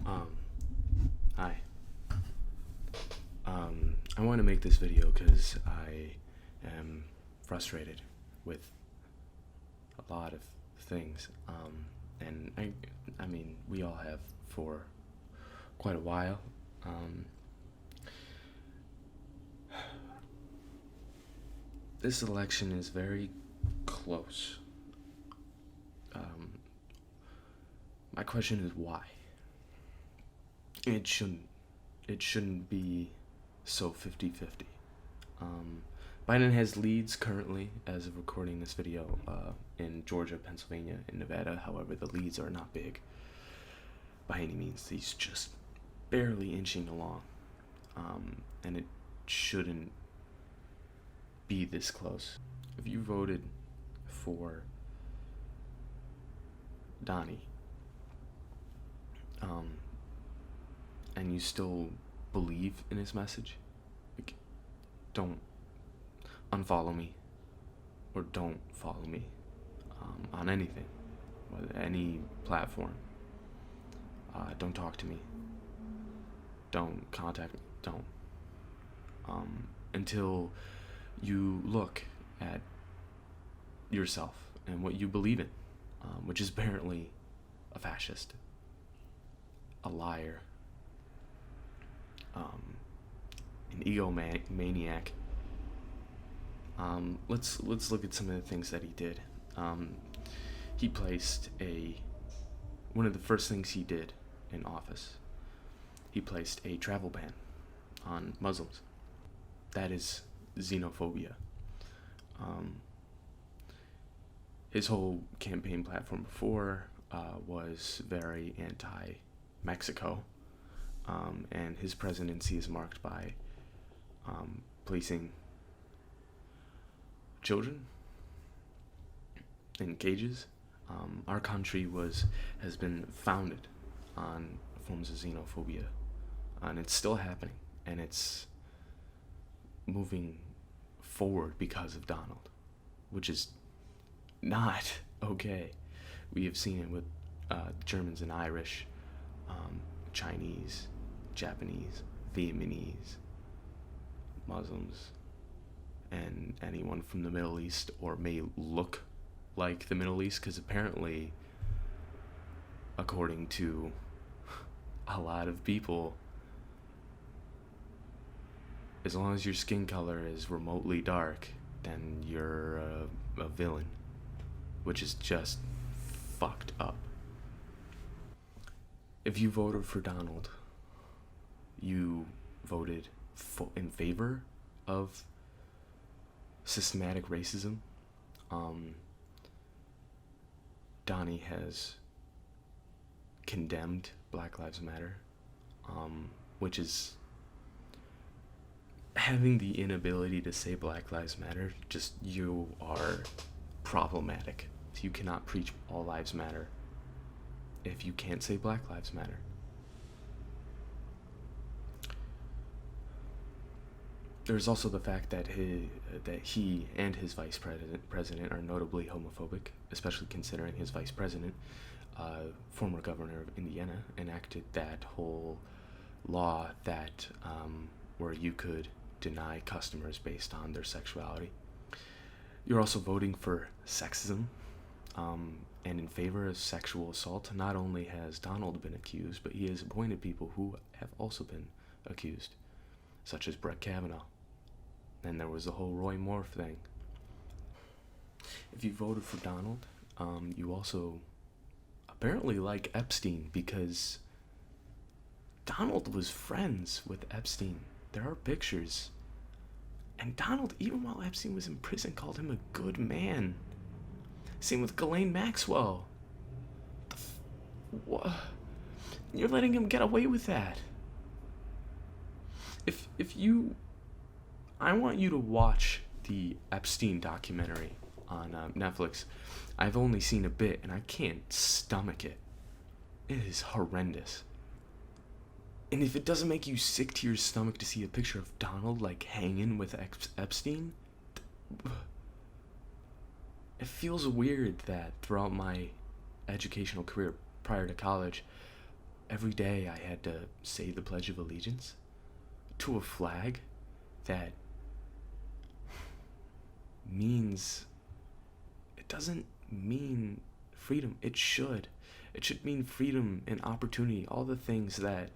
Um, Hi. I want to make this video because I am frustrated with a lot of things. And I mean, we all have for quite a while. This election is very close. My question is why? It shouldn't. It shouldn't be so 50-50. Biden has leads currently, as of recording this video, in Georgia, Pennsylvania, and Nevada. However, the leads are not big by any means. He's just barely inching along. And it shouldn't be this close. If you voted for Donnie, and you still believe in his message, like, don't unfollow me or don't follow me on anything, whether any platform. Don't talk to me. Don't contact me. Don't. Until you look at yourself and what you believe in, which is apparently a fascist, a liar, an egomaniac. Let's look at some of the things that he did. He placed one of the first things he did in office. He placed a travel ban on Muslims. That is xenophobia. His whole campaign platform before was very anti-Mexico, and his presidency is marked by placing children in cages. Our country has been founded on forms of xenophobia, and it's still happening, and it's moving forward because of Donald, which is not okay. We have seen it with Germans and Irish, Chinese, Japanese, Vietnamese, Muslims, and anyone from the Middle East or may look like the Middle East, because apparently, according to a lot of people, as long as your skin color is remotely dark, then you're a villain, which is just fucked up. If you voted for Donald, you voted in favor of systematic racism. Donnie has condemned Black Lives Matter, which is having the inability to say Black Lives Matter. Just, you are problematic. You cannot preach all lives matter if you can't say Black Lives Matter. There's also the fact that he and his vice president are notably homophobic, especially considering his vice president, former governor of Indiana, enacted that whole law that where you could deny customers based on their sexuality. You're also voting for sexism, and in favor of sexual assault. Not only has Donald been accused, but he has appointed people who have also been accused, such as Brett Kavanaugh. And there was the whole Roy Moore thing. If you voted for Donald, you also apparently like Epstein, because Donald was friends with Epstein. There are pictures. And Donald, even while Epstein was in prison, called him a good man. Same with Ghislaine Maxwell. What? You're letting him get away with that. I want you to watch the Epstein documentary on Netflix. I've only seen a bit, and I can't stomach it. It is horrendous. And if it doesn't make you sick to your stomach to see a picture of Donald, like, hanging with Epstein, it feels weird that throughout my educational career prior to college, every day I had to say the Pledge of Allegiance to a flag that means, it doesn't mean freedom. It should. It should mean freedom and opportunity, all the things that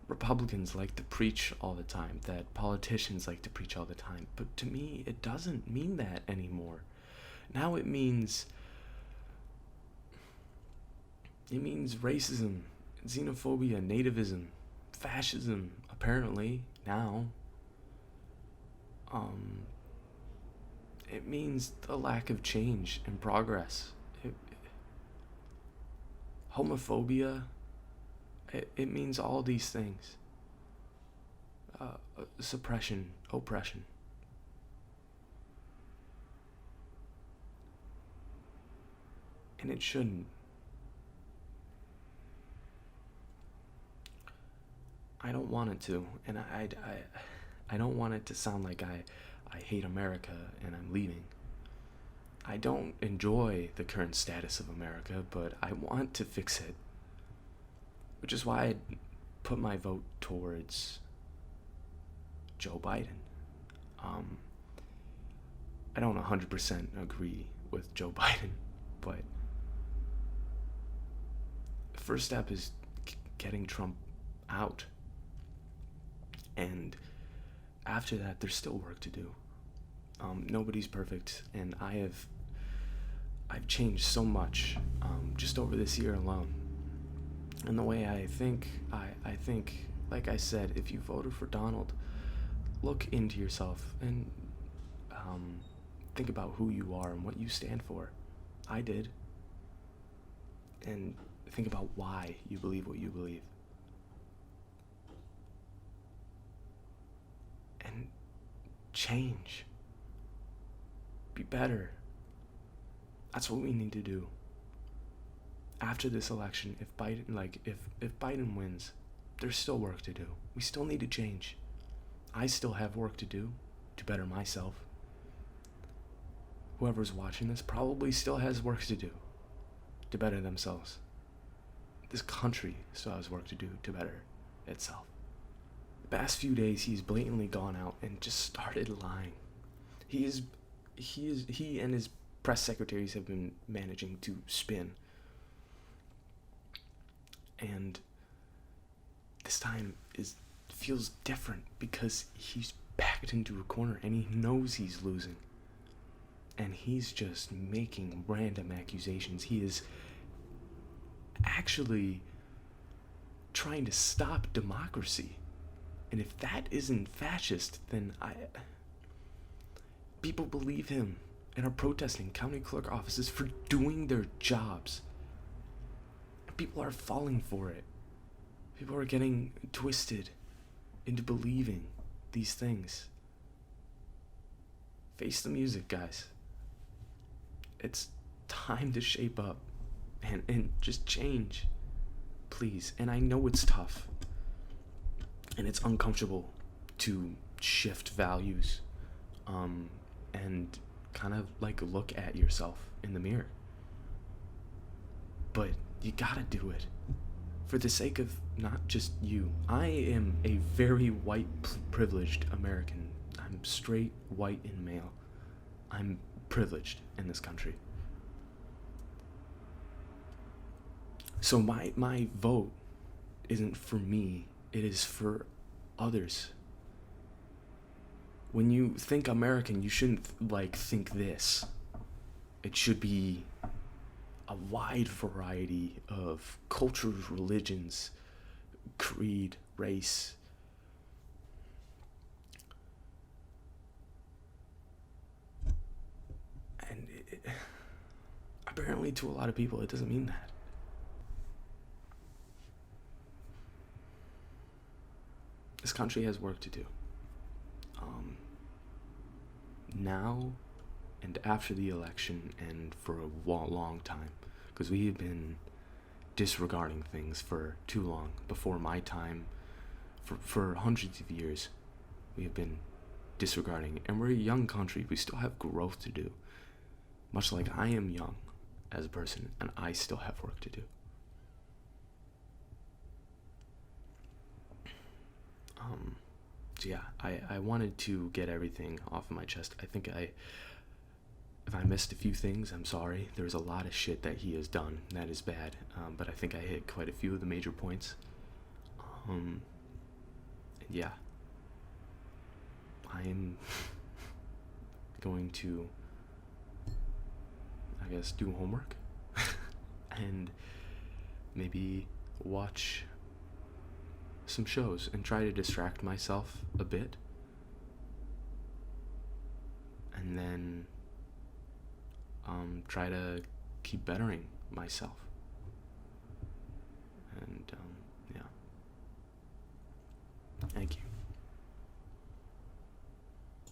Republicans like to preach all the time, that politicians like to preach all the time. But to me, it doesn't mean that anymore. Now it means racism, xenophobia, nativism, fascism, apparently, now. It means the lack of change and progress. Homophobia, it means all these things. Suppression, oppression. And it shouldn't. I don't want it to, and I don't want it to sound like I hate America and I'm leaving. I don't enjoy the current status of America, but I want to fix it. Which is why I put my vote towards Joe Biden. I don't 100% agree with Joe Biden, but the first step is getting Trump out. And after that, there's still work to do. Nobody's perfect, and I've changed so much just over this year alone. And the way I think, like I said, if you voted for Donald, look into yourself and think about who you are and what you stand for. I did. And think about why you believe what you believe. And change. Be better. That's what we need to do. After this election, if Biden wins, there's still work to do. We still need to change. I still have work to do to better myself. Whoever's watching this probably still has work to do to better themselves. This country still has work to do to better itself. The past few days, he's blatantly gone out and just started lying. He and his press secretaries have been managing to spin. And this time feels different because he's backed into a corner and he knows he's losing. And he's just making random accusations. He is actually trying to stop democracy. And if that isn't fascist, then people believe him and are protesting county clerk offices for doing their jobs. And people are falling for it. People are getting twisted into believing these things. Face the music, guys. It's time to shape up and just change, please. And I know it's tough and it's uncomfortable to shift values and kind of like look at yourself in the mirror, but you gotta do it for the sake of not just you. I am a very white privileged American. I'm straight, white, and male. I'm privileged in this country. So my vote isn't for me, it is for others. When you think American, you shouldn't think this. It should be a wide variety of cultures, religions, creed, race. And apparently to a lot of people, it doesn't mean that. This country has work to do. Now and after the election and for a long time, because we have been disregarding things for too long. Before my time, for hundreds of years, we have been disregarding, and we're a young country. We still have growth to do, much like I am young as a person and I still have work to do. So yeah, I wanted to get everything off of my chest. I think if I missed a few things, I'm sorry. There's a lot of shit that he has done that is bad, but I think I hit quite a few of the major points. And yeah, I am going to, I guess, do homework and maybe watch some shows and try to distract myself a bit, and then try to keep bettering myself. And yeah, thank you.